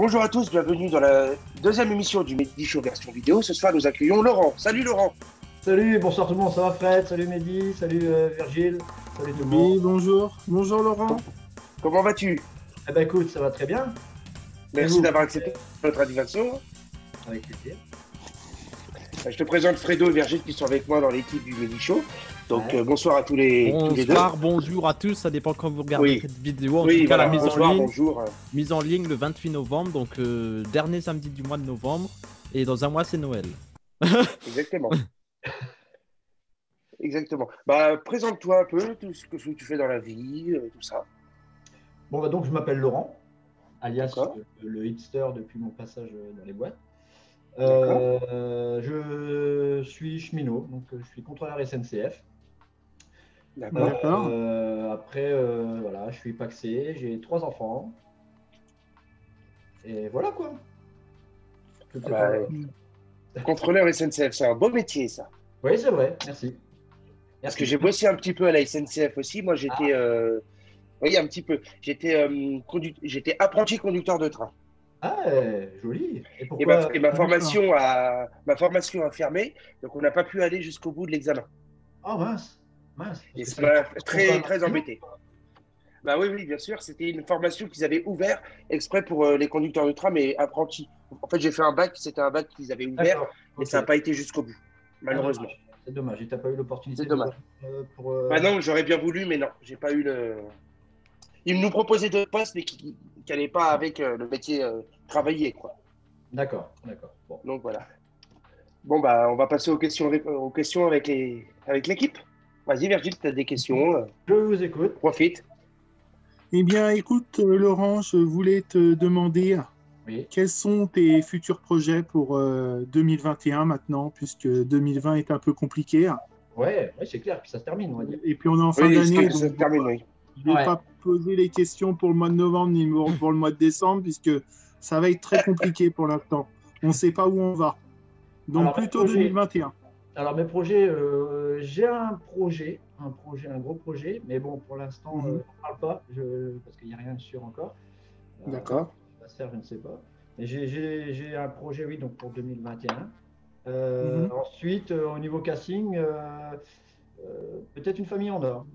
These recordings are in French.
Bonjour à tous, bienvenue dans la deuxième émission du Mehdi Show version vidéo. Ce soir, nous accueillons Laurent. Salut Laurent. Salut, bonsoir tout le monde, ça va Fred? Salut Mehdi, salut Virgile, salut tout le monde. Oui, bonjour. Bonjour Laurent. Comment vas-tu? Eh ben écoute, ça va très bien. Merci d'avoir accepté notre invitation. Avec plaisir. Je te présente Fredo et Virgile qui sont avec moi dans l'équipe du Mehdi Show. Donc bonsoir à tous les deux. Bonsoir, bonjour à tous, ça dépend quand vous regardez cette vidéo. En tout cas, voilà, la bonjour. Mise en ligne le 28 novembre, donc dernier samedi du mois de novembre. Et dans un mois, c'est Noël. Exactement. Exactement. Bah, présente-toi un peu, tout ce que tu fais dans la vie, tout ça. Bon, bah donc je m'appelle Laurent, alias le hipster depuis mon passage dans les boîtes. Je suis cheminot, donc je suis contrôleur SNCF. D'accord. Après, voilà, je suis pacsé, j'ai 3 enfants. Et voilà quoi. Contrôleur SNCF, c'est un beau métier ça. Oui, c'est vrai, merci. Parce que j'ai bossé un petit peu à la SNCF aussi. Moi, j'étais, oui, un petit peu. J'étais apprenti conducteur de train. Ah, joli. Et pourquoi et ma formation a fermé, donc on n'a pas pu aller jusqu'au bout de l'examen. Oh mince. Et ça m'a très embêté. Bah oui, bien sûr. C'était une formation qu'ils avaient ouvert exprès pour les conducteurs de train, mais apprentis. En fait, j'ai fait un bac. C'était un bac qu'ils avaient ouvert, mais ça n'a pas été jusqu'au bout, malheureusement. C'est dommage. Tu n'as pas eu l'opportunité. C'est dommage. Bah non, j'aurais bien voulu, mais non, j'ai pas eu le. Ils nous proposaient d'autres postes, mais qui n'allaient pas avec le métier travaillé, quoi. D'accord. Bon. Donc voilà. Bon, bah, on va passer aux questions avec l'équipe. Vas-y, Virgile, tu as des questions. Je vous écoute. Profite. Eh bien, écoute, Laurent, je voulais te demander quels sont tes futurs projets pour 2021 maintenant, puisque 2020 est un peu compliqué. Ouais, c'est clair, puis ça se termine, on va dire. Et puis on est en fin d'année, donc ça se termine, oui. Je ne vais pas poser les questions pour le mois de novembre ni pour le mois de décembre, puisque ça va être très compliqué pour l'instant. On ne sait pas où on va. Donc alors, plutôt 2021. Alors mes projets, j'ai un gros projet, mais bon, pour l'instant, on n'en parle pas, parce qu'il n'y a rien de sûr encore. D'accord. Ça va se faire, je ne sais pas. Mais j'ai un projet, oui, donc pour 2021. Ensuite, au niveau casting, peut-être une famille en or.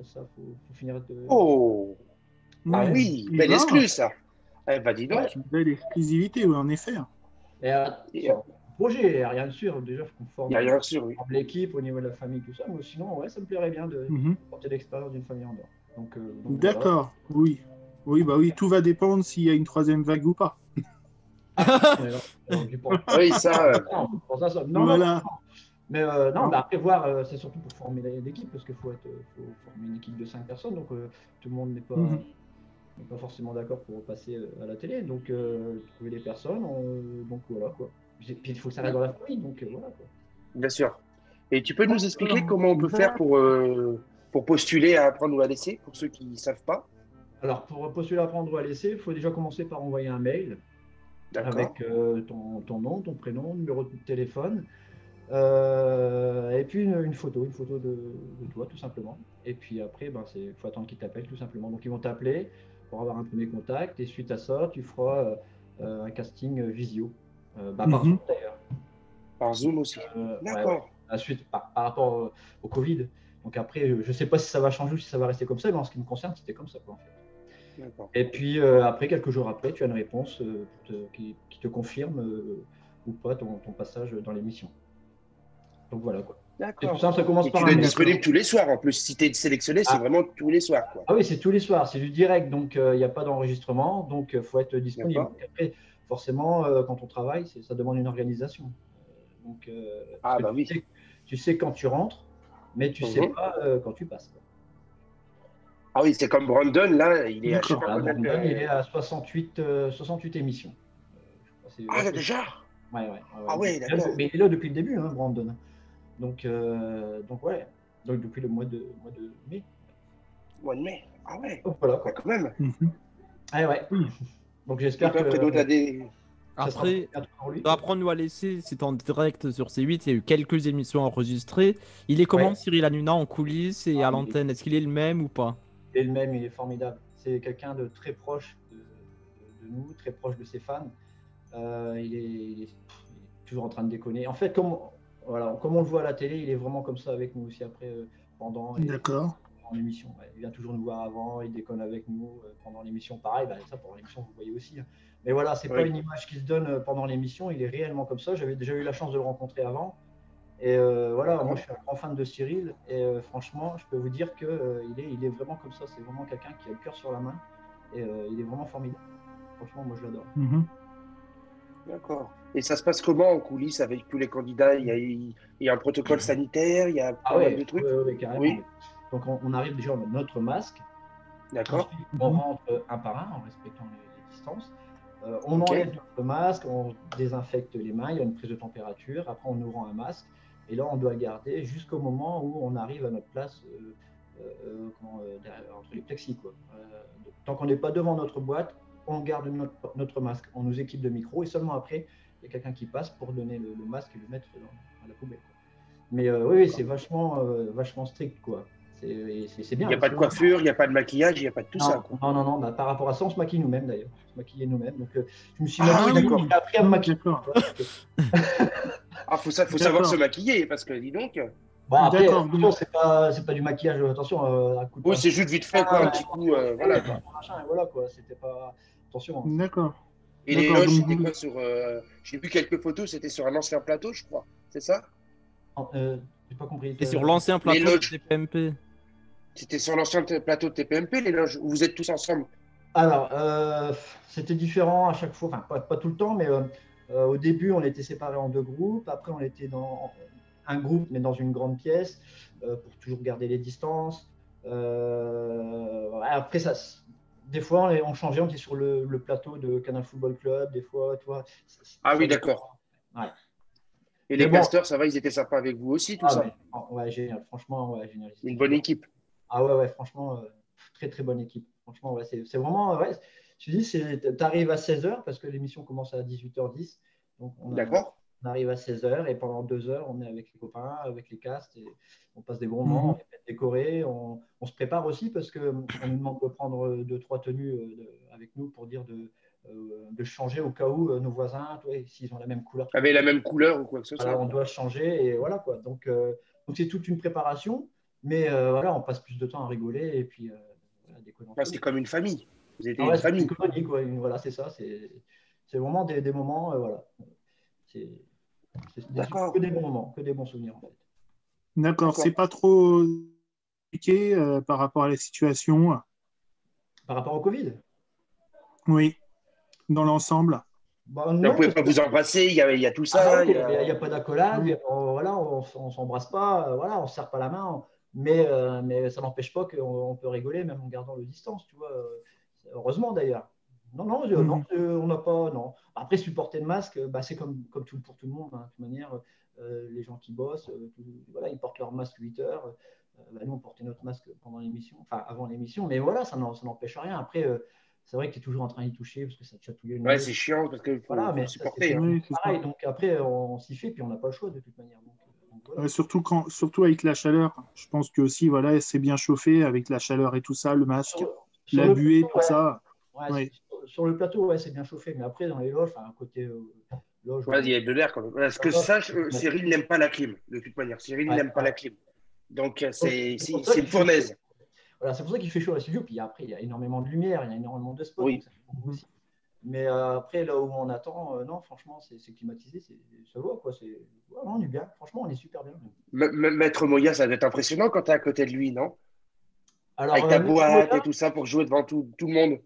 Ça, faut finir de. Oh. Ah oui, belle exclue ça. Bah dis donc. Une belle exclusivité, oui, en effet. Projet, rien de sûr. Déjà, il faut qu'on forme l'équipe au niveau de la famille, tout ça. Mais sinon, ouais, ça me plairait bien de porter l'expérience d'une famille en or. Donc d'accord, voilà. Oui, tout va dépendre s'il y a une troisième vague ou pas. Oui, ça. Non, voilà. Mais non, après voir, c'est surtout pour former l'équipe, parce qu'il faut former une équipe de 5 personnes, donc tout le monde n'est pas forcément d'accord pour passer à la télé, donc trouver les personnes, donc voilà quoi. Puis il faut que ça reste dans la famille, donc voilà quoi. Bien sûr. Et tu peux nous expliquer comment on peut faire pour postuler à apprendre ou à laisser, pour ceux qui ne savent pas? Alors pour postuler à apprendre ou à laisser, il faut déjà commencer par envoyer un mail avec ton nom, ton prénom, numéro de téléphone. Et puis une photo de toi tout simplement. Et puis après, il faut attendre qu'ils t'appellent tout simplement. Donc ils vont t'appeler pour avoir un premier contact et suite à ça, tu feras un casting visio. Par Zoom d'ailleurs. Par Zoom aussi. D'accord. Ensuite, par rapport au Covid. Donc après, je ne sais pas si ça va changer ou si ça va rester comme ça, mais en ce qui me concerne, c'était comme ça quoi, en fait. Et puis après, quelques jours après, tu as une réponse qui te confirme ou pas ton passage dans l'émission. Donc voilà quoi. D'accord. Ça commence par tu es disponible tous les soirs en plus. Si tu es sélectionné, c'est vraiment tous les soirs quoi. Ah oui, c'est tous les soirs, c'est du direct, donc il n'y a pas d'enregistrement, donc il faut être disponible. Après, forcément, quand on travaille, ça demande une organisation. Donc, tu sais quand tu rentres, mais tu ne sais pas quand tu passes. Ah oui, c'est comme Brandon, là, il est à il est à 68 émissions. Déjà Ouais. Ah ouais, d'accord. Mais il est là depuis le début, Brandon. Donc ouais. Donc depuis le mois de mai. Mois de mai. Ah ouais. Donc voilà quoi. Quand même. Ouais. Donc j'espère que. Après, apprendre ou à laisser, c'est en direct sur C8. Il y a eu quelques émissions enregistrées. Il est comment Cyril Hanouna en coulisses et à l'antenne? Est-ce qu'il est le même ou pas? Il est le même, il est formidable. C'est quelqu'un de très proche de nous, très proche de ses fans. Il est toujours en train de déconner. En fait, comme on le voit à la télé, il est vraiment comme ça avec nous aussi après, pendant l'émission. Ouais, il vient toujours nous voir avant, il déconne avec nous pendant l'émission. Pareil, ça pendant l'émission, vous voyez aussi. Hein. Mais voilà, c'est pas une image qui se donne pendant l'émission, il est réellement comme ça. J'avais déjà eu la chance de le rencontrer avant. Et voilà, moi je suis un grand fan de Cyril et franchement, je peux vous dire qu'il il est vraiment comme ça. C'est vraiment quelqu'un qui a le cœur sur la main et il est vraiment formidable. Franchement, moi je l'adore. D'accord. Et ça se passe comment en coulisses avec tous les candidats? Il y a un protocole sanitaire, il y a pas mal de trucs. Oui, carrément. Oui. Donc on arrive déjà, on a notre masque. D'accord. On rentre un par un en respectant les distances. On enlève notre masque, on désinfecte les mains, il y a une prise de température. Après, on nous rend un masque. Et là, on doit garder jusqu'au moment où on arrive à notre place entre les plexis. Tant qu'on n'est pas devant notre boîte, on garde notre masque. On nous équipe de micros et seulement après, il y a quelqu'un qui passe pour donner le masque et le mettre dans la poubelle. Mais oui, c'est vachement strict, quoi. C'est bien. Il n'y a pas de coiffure, il n'y a pas de maquillage, il n'y a pas de tout ça. Quoi. Non. Par rapport à ça, on se maquille nous-mêmes d'ailleurs. On se maquillait nous-mêmes. Donc, je me suis maquillé. J'ai appris à me maquiller. Faut savoir se maquiller parce que dis donc. Bon, après, c'est pas du maquillage. Attention. Oui, c'est juste vite fait, quoi, un petit coup. Voilà, quoi. Voilà, quoi. C'était pas. Attention. D'accord. Et les loges, c'était quoi sur. J'ai vu quelques photos, c'était sur un ancien plateau, je crois. C'est ça? J'ai pas compris. C'est sur l'ancien plateau de TPMP. C'était sur l'ancien plateau de TPMP, les loges, où vous êtes tous ensemble? Alors, c'était différent à chaque fois, enfin pas tout le temps, mais au début, on était séparés en 2 groupes. Après, on était dans un groupe, mais dans une grande pièce, pour toujours garder les distances. Après, des fois, on changeait, on était sur le plateau de Canal Football Club, des fois, tu vois. Oui, d'accord. Ouais. Et les casteurs, ça va, ils étaient sympas avec vous aussi, tout ça? Ouais, génial. Franchement, génial. Une bonne équipe. Ouais, franchement, très, très bonne équipe. Franchement, c'est vraiment. Je te dis, tu arrives à 16h parce que l'émission commence à 18h10. Donc, d'accord. On arrive à 16h et pendant 2 heures, on est avec les copains, avec les castes et on passe des bons moments, on est décoré. On se prépare aussi parce qu'on nous demande de prendre 2-3 tenues avec nous pour dire de changer au cas où nos voisins, s'ils ont la même couleur. Avec la même couleur ou quoi que ce soit. On doit changer et voilà quoi. Donc c'est toute une préparation, mais on passe plus de temps à rigoler et puis déconner. C'est comme une famille. Vous êtes une famille. C'est une colonie, quoi. Voilà, c'est ça. C'est vraiment des moments, voilà. C'est que des bons moments, que des bons souvenirs en fait. D'accord. C'est pas trop compliqué par rapport à la situation. Par rapport au Covid? Oui, dans l'ensemble. Non, vous ne pouvez pas vous embrasser, il y a tout ça. Il n'y a pas d'accolade, on ne s'embrasse pas, on ne se serre pas la main, mais ça n'empêche pas qu'on peut rigoler même en gardant le distance, tu vois. Heureusement d'ailleurs. Non, on n'a pas. Non. Après, supporter le masque, c'est comme pour tout le monde. Hein. De toute manière, les gens qui bossent, ils portent leur masque 8 heures. Nous, on portait notre masque pendant l'émission, enfin avant l'émission, mais voilà, ça n'empêche rien. Après, c'est vrai que tu es toujours en train d'y toucher parce que ça te chatouille. Ouais, c'est chiant parce que faut supporter. Pareil, donc après, on s'y fait, puis on n'a pas le choix de toute manière. Donc, voilà. Surtout avec la chaleur. Je pense que aussi, c'est bien chauffé avec la chaleur et tout ça, le masque, la buée, tout ça. Ouais. Sur le plateau, c'est bien chauffé, mais après, dans les loges, à côté loge. Il y a de l'air quand même. Parce que Cyril n'aime pas la clim, de toute manière. Cyril n'aime pas la clim. Donc, c'est une fournaise. Voilà, c'est pour ça qu'il fait chaud à la studio. Puis après, il y a énormément de lumière, il y a énormément de spots. Oui. Aussi. Mais après, là où on attend, non, franchement, c'est climatisé, ça va, quoi. On est bien. Franchement, on est super bien. Maître Moya, ça doit être impressionnant quand tu es à côté de lui, non? Alors, avec ta boîte et tout ça pour jouer devant tout le monde.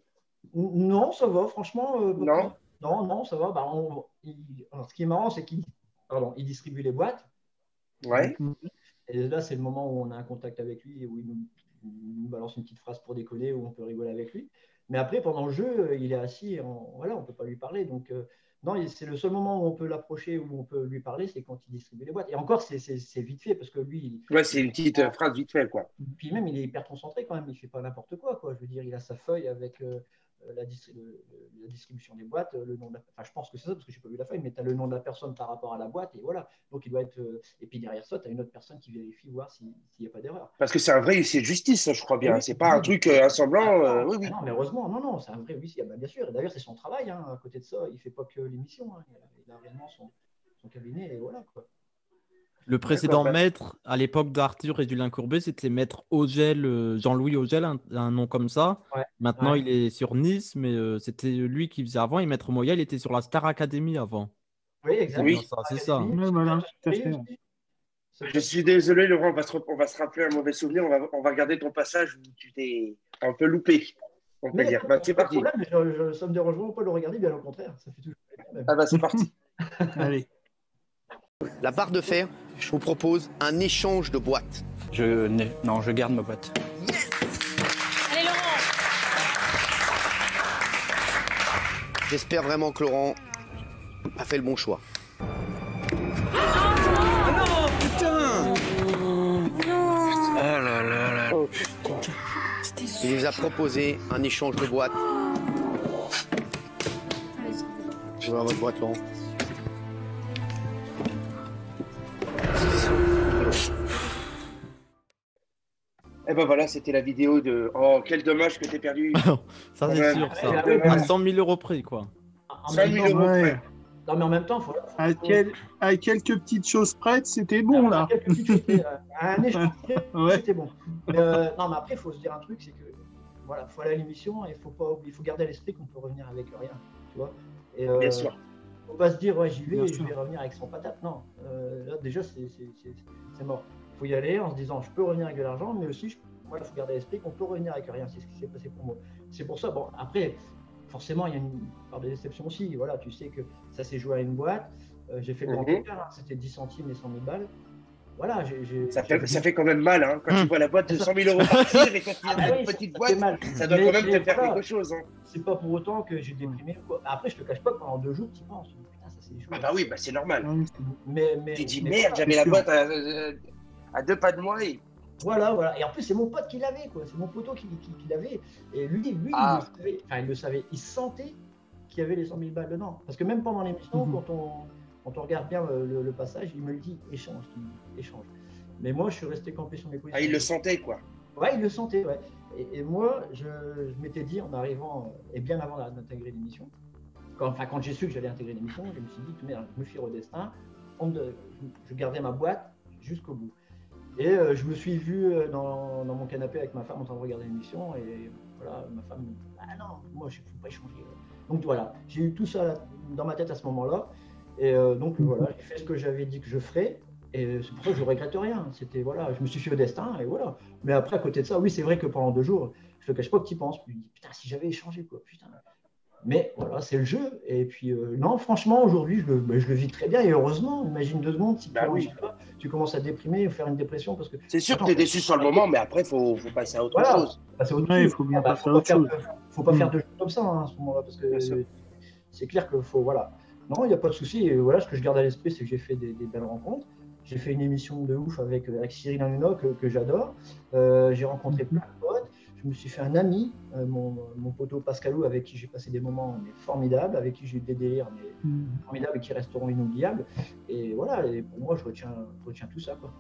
Non, ça va, franchement. Non, ça va. Alors, ce qui est marrant, c'est qu'il distribue les boîtes. Ouais. Et là, c'est le moment où on a un contact avec lui, où il nous balance une petite phrase pour déconner, où on peut rigoler avec lui. Mais après, pendant le jeu, il est assis, on ne peut pas lui parler. Donc, non, c'est le seul moment où on peut l'approcher, où on peut lui parler, c'est quand il distribue les boîtes. Et encore, c'est vite fait, parce que lui… c'est une petite phrase vite fait, quoi. Puis même, il est hyper concentré quand même, il ne fait pas n'importe quoi. Je veux dire, il a sa feuille avec… la distribution des boîtes, le nom de la... Enfin, je pense que c'est ça, parce que je n'ai pas vu la feuille, mais tu as le nom de la personne par rapport à la boîte, et voilà. Donc, il doit être... Et puis, derrière ça, tu as une autre personne qui vérifie, voir s'il n'y a pas d'erreur. Parce que c'est un vrai huissier de justice, ça, je crois bien. Oui, c'est pas un truc un semblant. Oui, oui. Non, mais heureusement, non, c'est un vrai huissier, bien sûr. D'ailleurs, c'est son travail, hein. À côté de ça, il ne fait pas que l'émission. Hein. Il a réellement son cabinet, et voilà, quoi. Le précédent maître, à l'époque d'Arthur et Julien Courbet, c'était maître Augel, Jean-Louis Augel, un nom comme ça. Ouais, maintenant, il est sur Nice, mais c'était lui qui faisait avant. Et maître Moya, il était sur la Star Academy avant. Oui, exactement. C'est ça. Ouais, voilà, tout à fait. Je suis désolé, Laurent, on va se rappeler un mauvais souvenir. On va regarder ton passage où tu t'es un peu loupé. On peut dire. C'est parti. Ça me dérange pas de le regarder, bien au contraire. Ça fait toujours... Ah bah, c'est parti. Allez. La barre de fer, je vous propose un échange de boîtes. Non, je garde ma boîte. Yes. Allez, Laurent. J'espère vraiment que Laurent a fait le bon choix. Ah non, putain. Non. Oh là là là. Oh, putain. Il nous a proposé un échange de boîtes. Je vais voir votre boîte, Laurent. Et ben voilà, c'était la vidéo de... Oh, quel dommage que t'aies perdu. Ça, c'est sûr, ça. À 100 000 euros près, quoi. 100 000 euros près. Non, mais en même temps, faut... À quelques petites choses près, c'était bon, là. Quelques petites choses, un échange, c'était bon. Non, mais après, il faut se dire un truc, c'est que, voilà, il faut aller à l'émission et il faut garder à l'esprit qu'on peut revenir avec rien, tu vois. Et, bien sûr. Faut pas se dire, ouais, j'y vais et je vais revenir avec 100 patates. Non, là, déjà, c'est mort. Il faut y aller en se disant, je peux revenir avec de l'argent, mais aussi, il faut garder à l'esprit qu'on peut revenir avec rien. C'est ce qui s'est passé pour moi. C'est pour ça, bon, après, forcément, il y a une part de déception aussi. Voilà, tu sais que ça s'est joué à une boîte. J'ai fait le grand écart, hein, c'était 10 centimes et 100 000 balles. Voilà, ça fait quand même mal, hein, quand tu vois la boîte de 100 000 euros partir et quand tu as une petite boîte, ça doit quand même te faire quelque chose. Hein. C'est pas pour autant que j'ai déprimé. Après, je te cache pas que pendant 2 jours, tu y penses. Putain, ça s'est joué. Ah bah oui, c'est normal. Mais tu dis merde, j'avais la boîte à 2 pas de moi et... Voilà. Et en plus, c'est mon pote qui l'avait, quoi. C'est mon poteau qui l'avait. Et lui, il le savait. Il sentait qu'il y avait les 100 000 balles dedans. Parce que même pendant l'émission, quand on regarde bien le passage, il me le dit, échange. Mais moi, je suis resté campé sur mes positions. Ah, il le sentait, quoi. Ouais, il le sentait, ouais. Et moi, je m'étais dit, en arrivant, et bien avant d'intégrer l'émission, quand j'ai su que j'allais intégrer l'émission, je me suis dit, merde, je me fie au destin. Je gardais ma boîte jusqu'au bout. Et je me suis vu dans mon canapé avec ma femme en train de regarder l'émission. Et voilà, ma femme me dit, ah non, moi, je ne peux pas échanger. Donc voilà, j'ai eu tout ça dans ma tête à ce moment-là. Et donc voilà, j'ai fait ce que j'avais dit que je ferais. Et c'est pour ça que je ne regrette rien. C'était, voilà, je me suis fié au destin et voilà. Mais après, à côté de ça, oui, c'est vrai que pendant 2 jours, je ne te cache pas que tu y penses. Tu me dis, putain, si j'avais échangé, quoi, putain. Mais voilà, c'est le jeu. Et puis, non, franchement, aujourd'hui, je le vis très bien. Et heureusement, imagine 2 secondes, si tu commences à déprimer ou faire une dépression. Parce que c'est sûr que tu es déçu sur le moment, mais après, il faut passer à autre chose. Il faut bien passer à autre chose. Il ne faut pas faire de jeu comme ça hein, à ce moment-là. Parce que c'est clair qu'il faut. Voilà. Non, il n'y a pas de souci. Et voilà, ce que je garde à l'esprit, c'est que j'ai fait des belles rencontres. J'ai fait une émission de ouf avec Cyril Hanouna que j'adore. J'ai rencontré plein de potes. Je me suis fait un ami, mon poteau Pascalou, avec qui j'ai passé des moments formidables, avec qui j'ai eu des délires formidables et qui resteront inoubliables. Et voilà, et pour moi, je retiens tout ça, quoi.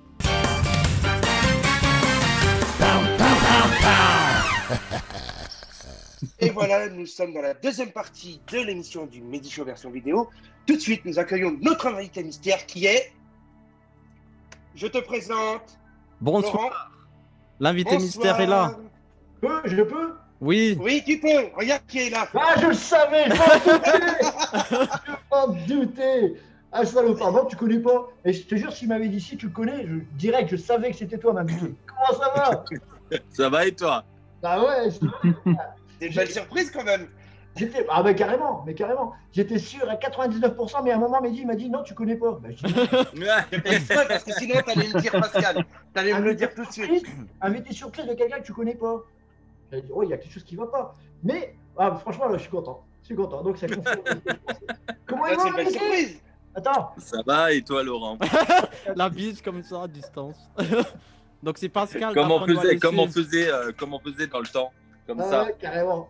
Et voilà, nous sommes dans la deuxième partie de l'émission du Mehdi Show version vidéo. Tout de suite, nous accueillons notre invité mystère qui est... Je te présente... Bonsoir. L'invité mystère est là. Je peux? Oui. Oui, tu peux. Regarde qui est là. Ah, je le savais, je m'en doutais. Ah, salopard, non, tu connais pas. Et je te jure, s'il m'avait dit si tu le connais, je dirais que je savais que c'était toi, ma bite. Comment ça va? Ça va et toi? Ah ouais. C'est une belle surprise quand même. Ah mais carrément. J'étais sûr à 99%, mais à un moment, Mehdi m'a dit non, tu connais pas. Bah, parce que sinon, t'allais me dire Pascal. T'allais me le dire tout de suite. Invité surprise de quelqu'un que tu connais pas. J'allais dire, oh, il y a quelque chose qui va pas. Mais franchement, là, je suis content. Donc ça confirme ce que je pensais. Comment il va, c'est une belle surprise. Attends. Ça va et toi, Laurent? La bise comme ça à distance. Donc c'est Pascal. Comment on faisait dans le temps? Comme ça. Carrément.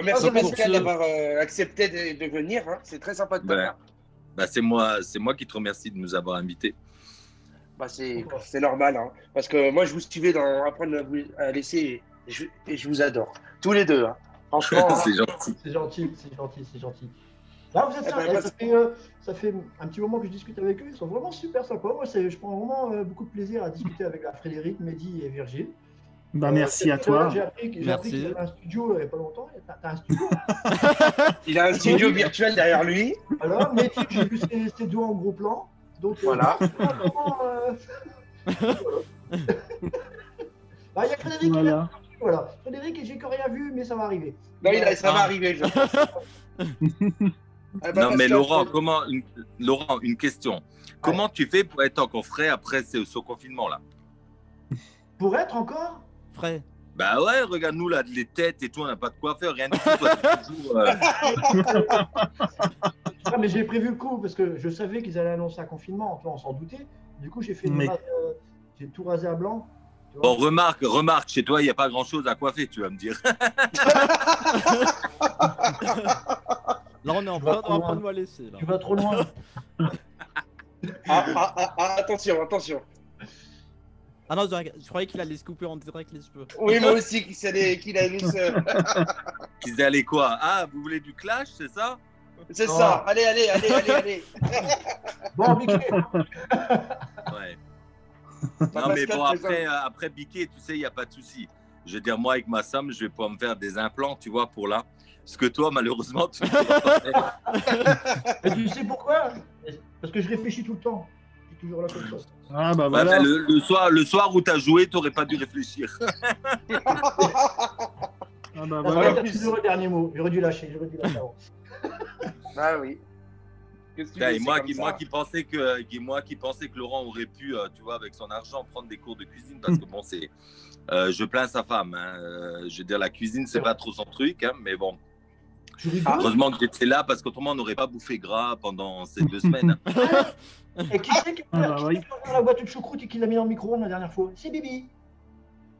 Merci Pascal d'avoir accepté de venir. Hein. C'est très sympa de ta part. C'est moi qui te remercie de nous avoir invités. C'est normal, hein, parce que moi je vous suivais dans Apprendre à laisser et je vous adore. Tous les deux. Hein. Franchement. C'est gentil. C'est gentil. Là, vous êtes ça fait un petit moment que je discute avec eux. Ils sont vraiment super sympas. Moi, je prends vraiment beaucoup de plaisir à discuter avec Frédéric, Mehdi et Virgile. Merci à toi. J'ai appris qu'il avait un studio il n'y a pas longtemps. T'as un studio. Il a un studio virtuel derrière lui. Alors, Mehdi, j'ai vu ses doigts en gros plan. Donc, voilà. Il y a Frédéric qui l'a. Voilà. Frédéric, j'ai que rien vu, mais ça va arriver. Non, ça va arriver, je pense. Non, mais Laurent, une question. Comment tu fais pour être encore frais après ce confinement-là? Pour être encore frais? Bah ouais, regarde-nous là, les têtes et tout, on n'a pas de quoi faire, rien du tout. Toujours, mais j'ai prévu le coup parce que je savais qu'ils allaient annoncer un confinement, on s'en doutait. Du coup, j'ai j'ai tout rasé à blanc. Bon, remarque, chez toi, il n'y a pas grand-chose à coiffer, tu vas me dire. Là, on est en train de nous laisser. Tu vas trop loin. Attention. Ah non, je croyais qu'il allait se couper en direct les cheveux. Oui, moi aussi, qu'il allait se... Qu'ils allaient quoi? Ah, vous voulez du clash, c'est ça? C'est ça, allez. Bon, Biquet. Ouais. Non, mais bon, après Biquet, tu sais, il n'y a pas de souci. Je veux dire, moi, avec ma Sam, je vais pouvoir me faire des implants, tu vois, pour là. Ce que toi, malheureusement, tu ne pourras pas faire. Et tu sais pourquoi? Parce que je réfléchis tout le temps. Je suis toujours là comme ça. Ah, bah voilà. Le soir où tu as joué, tu n'aurais pas dû réfléchir. Le dernier mot. J'aurais dû lâcher avant. Ah oui. Et moi qui pensais que Laurent aurait pu, tu vois, avec son argent, prendre des cours de cuisine, parce que bon, c'est, je plains sa femme. Hein. Je veux dire, la cuisine, c'est pas trop son truc, hein, mais bon. Heureusement que j'étais là, parce qu'autrement, on n'aurait pas bouffé gras pendant ces 2 semaines. Et qui c'est qui a la boîte de choucroute et qui l'a mis dans le micro-ondes la dernière fois? C'est Bibi.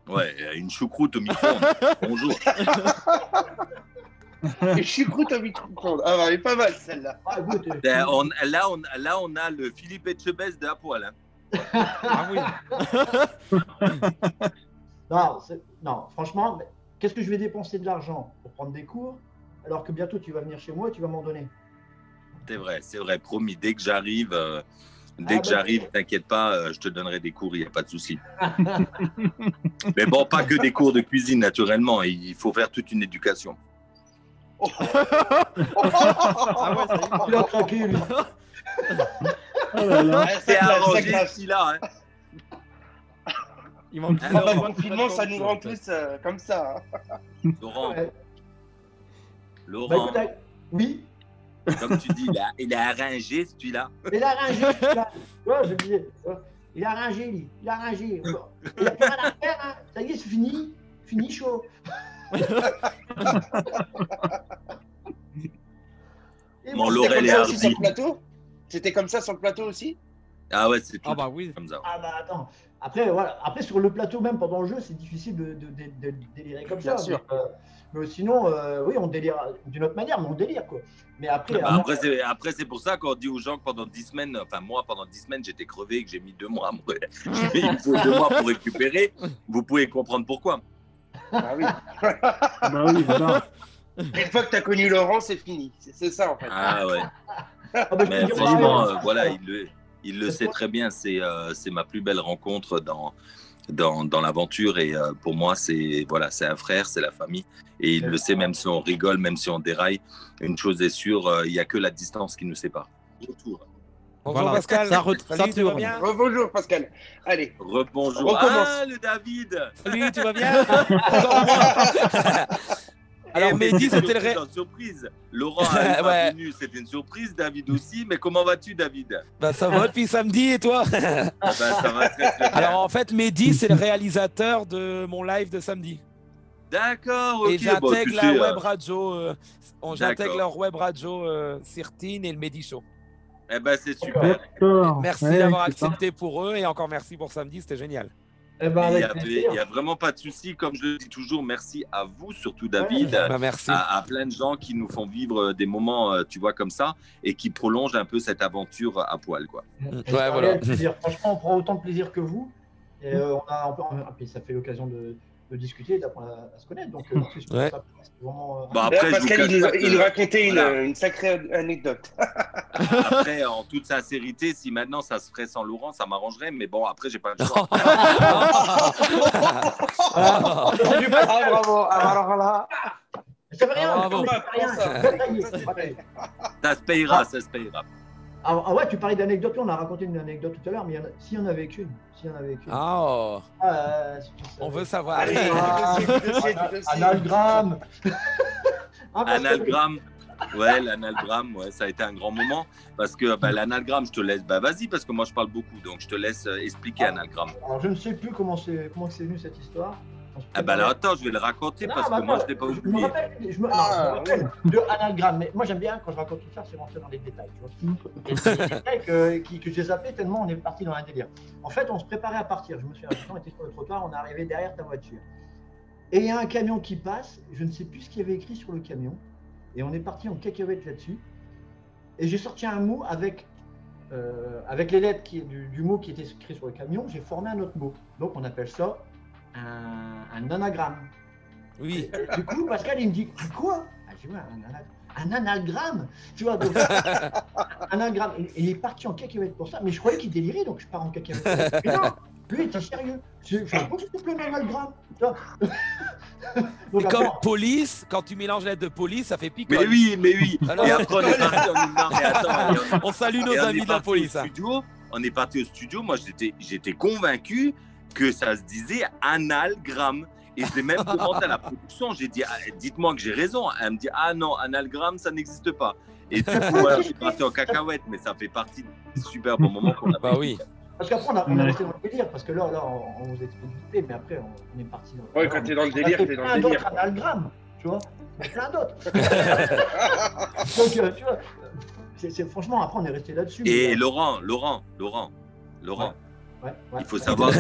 Ouais, une choucroute au micro-ondes. Bonjour. Et choucroute au micro-ondes. Ah, elle est pas mal celle-là. Là, on a le Philippe Etchebest de la poêle. Hein. Ah oui. Non, franchement, qu'est-ce que je vais dépenser de l'argent pour prendre des cours alors que bientôt tu vas venir chez moi et tu vas m'en donner? C'est vrai, promis. Dès que j'arrive, t'inquiète pas, je te donnerai des cours, il n'y a pas de souci. Mais bon, pas que des cours de cuisine, naturellement. Il faut faire toute une éducation. Ah ouais, il a craqué, lui. C'est arrangé ici, là. Hein. Il manque le confinement, ça nous rend tous comme ça. Hein. Laurent. Bah, écoute, oui. Comme tu dis, il a arrangé celui-là. Il a arrangé celui-là. Ouais, je disais. Il a arrangé, lui. Il a arrangé. Il n'a plus rien à faire. Hein. Ça y est, c'est fini. Fini chaud. Mon Laurel est hardi. C'était comme ça sur le plateau aussi? Ah ouais, c'est tout. Ah bah oui. Comme ça. Ah bah attends. Après, voilà. Après, sur le plateau, même pendant le jeu, c'est difficile de délirer comme ça. Bien sûr. Mais sinon, oui, on délire d'une autre manière, mais on délire, quoi. Mais après, après c'est pour ça qu'on dit aux gens que pendant 10 semaines, enfin moi, pendant 10 semaines, j'étais crevé et que j'ai mis 2 mois. Il me faut 2 mois pour récupérer. Vous pouvez comprendre pourquoi. Ah oui. Bah oui, voilà. Une fois que tu as connu Laurent, c'est fini. C'est ça, en fait. Ah ouais. bah, Mais franchement, voilà, il le sait très bien. C'est ma plus belle rencontre dans l'aventure. Et pour moi, c'est un frère, c'est la famille. Et il le sait, même si on rigole, même si on déraille. Une chose est sûre, il n'y a que la distance qui nous sépare. Retour. Bonjour Voilà. Pascal. Salut, tu vas bien? Bonjour Pascal. Allez. Rebonjour. Recommence. Ah, le David. Salut, tu vas bien? Encore moi. Alors Mehdi, c'était le surprise. Laurent est pas venu, c'était une surprise. David aussi. Mais comment vas-tu, David? Bah ça va depuis samedi et toi? Ça va très bien. Alors en fait, Mehdi, c'est le réalisateur de mon live de samedi. D'accord, ok. Et j'intègre la web radio. J'intègre leur web radio Sirtine et le Mehdi Show. Eh ben c'est super. D'accord. Merci d'avoir accepté pour eux et encore merci pour samedi, c'était génial. Il n'y a vraiment pas de souci. Comme je le dis toujours, merci à vous, surtout David, merci. À plein de gens qui nous font vivre des moments, tu vois, comme ça, et qui prolongent un peu cette aventure à poil, quoi. Voilà. Franchement, on prend autant de plaisir que vous. Et puis ça fait l'occasion de discuter, d'apprendre à se connaître. Donc, ouais. Ça, vraiment, après, Pascal, il racontait une sacrée anecdote. Après, en toute sincérité, si maintenant ça se ferait sans Laurent, ça m'arrangerait. Mais bon, après, j'ai pas le choix. Bravo. Alors là. Ça fait rien. Ça se payera, ça se payera. Ah ouais, tu parlais d'anecdote, on a raconté une anecdote tout à l'heure, mais s'il y en avait qu'une. On veut savoir. Analgramme. Analgramme. Ouais, l'analgramme, ouais, ça a été un grand moment. Parce que l'analgramme, je te laisse. Vas-y, parce que moi, je parle beaucoup. Donc, je te laisse expliquer l'analgramme. Alors, je ne sais plus comment c'est venu cette histoire. Alors attends, je vais le raconter parce que moi je ne l'ai pas oublié. Je me rappelle de anagramme, mais moi j'aime bien quand je raconte tout ça, c'est rentrer dans les détails. Tu vois. Et c'est des détails que j'ai zappés tellement on est parti dans un délire. En fait, on se préparait à partir. Je me souviens, on était sur le trottoir, on est arrivé derrière ta voiture. Et il y a un camion qui passe, je ne sais plus ce qu'il y avait écrit sur le camion, et on est parti en cacahuète là-dessus. Et j'ai sorti un mot avec les lettres du mot qui était écrit sur le camion, j'ai formé un autre mot. Donc on appelle ça un anagramme. Oui. Et du coup, Pascal, il me dit quoi? Je dis un anagramme. Tu vois, donc, un anagramme. Et il est parti en cacahuète pour ça, mais je croyais qu'il délirait, donc je pars en cacahuète. Mais non, lui, il était sérieux. Je te plaît, un anagramme. C'est comme police, quand tu mélanges lettres de police, ça fait picole. Mais oui. Alors, et après, on est parti, on salue nos amis de la police. On est parti au studio, moi j'étais convaincu que ça se disait analgramme. Et je l'ai même demandé à la production. J'ai dit, dites-moi que j'ai raison. Elle me dit, ah non, analgramme, ça n'existe pas. Et du coup, voilà, je suis parti en cacahuète, mais ça fait partie des super bons moments qu'on a. Bah oui. Parce qu'après, on a resté dans le délire, parce que là on vous explique, mais après, on est parti. Ouais, quand t'es dans le délire, t'es dans le délire. D'autres analgrammes, tu vois. Plein d'autres. Donc, tu vois, franchement, après, on est resté là-dessus. Et Laurent. Ouais. Il faut savoir,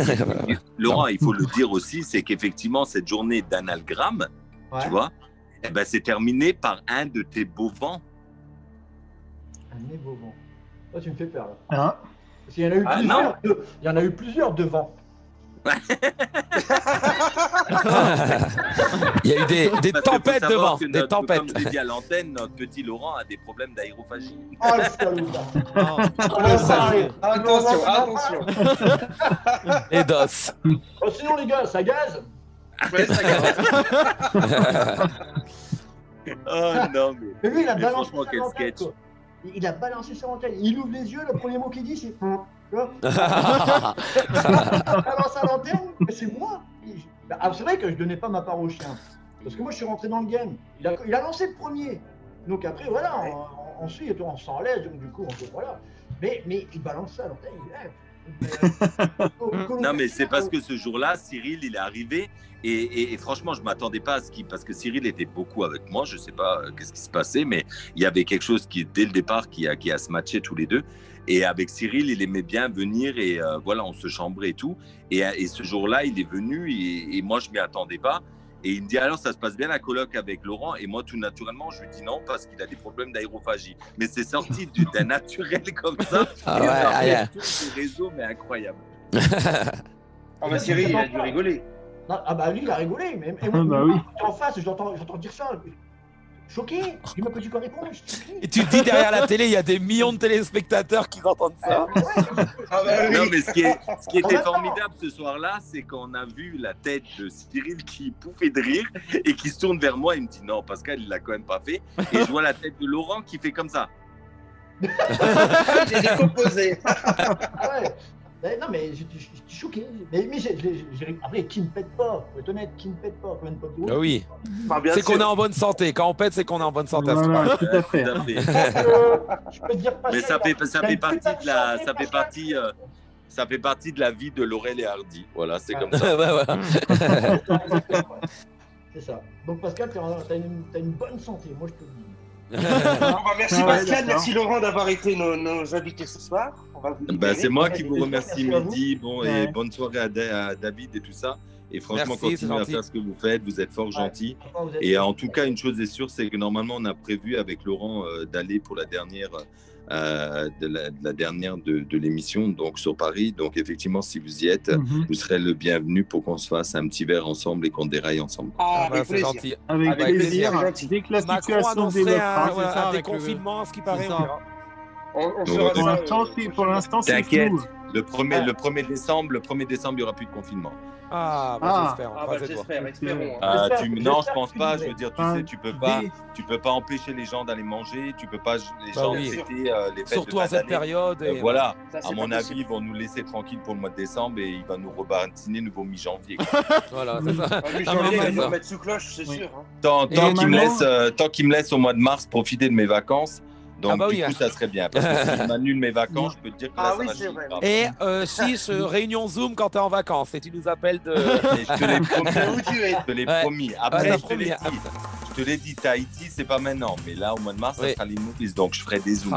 Laurent, il faut le dire aussi, c'est qu'effectivement, cette journée d'analgramme, tu vois, c'est terminé par un de tes beaux vents. Un de mes beaux vents. Oh, tu me fais peur, là. Ah. Parce qu'il y en a eu plusieurs. Il y en a eu plusieurs de vents. Il y a eu des tempêtes de vent, des tempêtes. Comme je l'ai dit à l'antenne, notre petit Laurent a des problèmes d'aérophagie. Oh, le salaud. Attention. Et d'os. Oh, sinon, les gars, ça gaze. Ouais, ça gaze. Oh non, mais lui, il a balancé franchement, quel sketch. Il a balancé sa antenne. Il ouvre les yeux, le premier mot qu'il dit, c'est... Il balance à l'antenne, mais c'est moi. C'est vrai que je donnais pas ma part au chien. Parce que moi, je suis rentré dans le game. Il a lancé le premier. Donc après, voilà, ensuite, on s'en laisse. Donc du coup, voilà. Mais il balance ça à l'antenne. Non, mais c'est parce que ce jour-là, Cyril, il est arrivé. Et franchement, je ne m'attendais pas à ce qu'il... Parce que Cyril était beaucoup avec moi. Je ne sais pas qu'est-ce qui se passait, mais il y avait quelque chose qui, dès le départ, qui a se matché tous les deux. Et avec Cyril, il aimait bien venir et voilà, on se chambrait et tout. Et ce jour-là, il est venu et moi, je ne m'y attendais pas. Et il me dit, alors, ça se passe bien la coloc avec Laurent? Et moi, tout naturellement, je lui dis non parce qu'il a des problèmes d'aérophagie. Mais c'est sorti d'un naturel comme ça. Tous les réseaux, mais incroyable. Cyril, il a dû rigoler. Ah bah lui, il a rigolé. Mais moi, en face, j'entends dire ça. Choqué, dis-moi que tu peux répondre. Et tu te dis derrière la télé, il y a des millions de téléspectateurs qui entendent ça. Non, mais ce qui était formidable ce soir-là, c'est qu'on a vu la tête de Cyril qui pouffait de rire et qui se tourne vers moi et me dit non, Pascal, il l'a quand même pas fait. Et je vois la tête de Laurent qui fait comme ça. J'ai décomposé. Ah ouais. Non, mais j'étais choqué. Mais après, qui ne pète pas? Faut être honnête, qui ne pète pas? Ah oui. C'est qu'on est en bonne santé. Quand on pète, c'est qu'on est en bonne santé. Voilà, tout à fait. Je peux dire mais ça fait partie de la vie de Laurel et Hardy. Voilà, c'est comme ça. C'est ça. Donc Pascal, t'as une bonne santé, moi je te le dis. Merci Pascal, merci Laurent d'avoir été nos invités ce soir. C'est moi qui vous remercie, Mehdi. Et bonne soirée à David et tout ça. Et franchement, continuez à faire ce que vous faites. Vous êtes fort gentil. Et en tout cas, une chose est sûre, c'est que normalement, on a prévu avec Laurent d'aller pour la dernière de l'émission, donc sur Paris. Donc effectivement, si vous y êtes, vous serez le bienvenu pour qu'on se fasse un petit verre ensemble et qu'on déraille ensemble. C'est gentil. Avec plaisir. Dès que la situation se débloquera, un déconfinement, ce qui paraît. Pour l'instant, c'est t'inquiète. flou. Le 1er décembre, il n'y aura plus de confinement. J'espère, espérons. Non, je pense pas. Je veux dire, tu sais, tu peux pas empêcher les gens d'aller manger, tu peux pas les gens fêter les fêtes surtout de fin en cette d'année. période. Voilà. Ça, à mon avis, ils vont nous laisser tranquilles pour le mois de décembre et ils vont nous rebatiner nouveau mi-janvier. Voilà, c'est ça. Mi-janvier, ils vont mettre sous cloche, c'est sûr. Tant qu'ils me laissent au mois de mars profiter de mes vacances. Donc, du coup, ça serait bien. Parce que si je m'annule mes vacances, je peux te dire que là, ça va chier. Et réunion Zoom quand tu es en vacances et tu nous appelles de. Je te l'ai promis. Après, je te l'ai dit, Tahiti, c'est pas maintenant. Mais là, au mois de mars, ça sera l'île Maurice. Donc, je ferai des Zooms.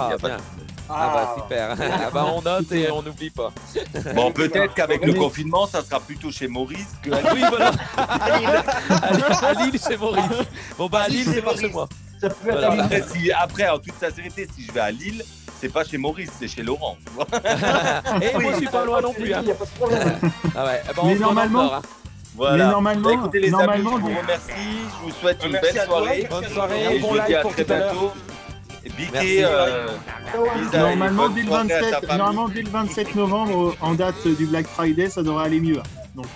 Super. On note et on n'oublie pas. Bon, peut-être qu'avec le confinement, ça sera plutôt chez Maurice que à Lille. Voilà. À Lille, chez Maurice. Bon, à Lille, c'est pas chez moi. Après, en toute sincérité, si je vais à Lille, c'est pas chez Maurice, c'est chez Laurent. Et moi, je suis pas loin non plus. Il n'y a pas de problème. Mais normalement, écoutez, les amis, je vous remercie. Je vous souhaite une belle soirée. Bonne soirée. Et je vous dis à très bientôt. Biquet, normalement, dès le 27 novembre, en date du Black Friday, ça devrait aller mieux.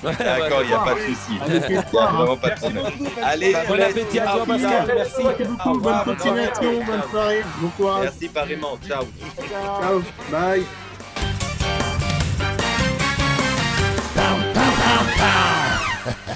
D'accord, il n'y a pas de souci. Il n'y a vraiment pas de problème. Allez, bon appétit à toi, Pascal. Merci beaucoup. Bonne continuation, bonne soirée, bon courage. Merci pareillement. Ciao. Ciao. Bye. Pow, pow, pow, pow.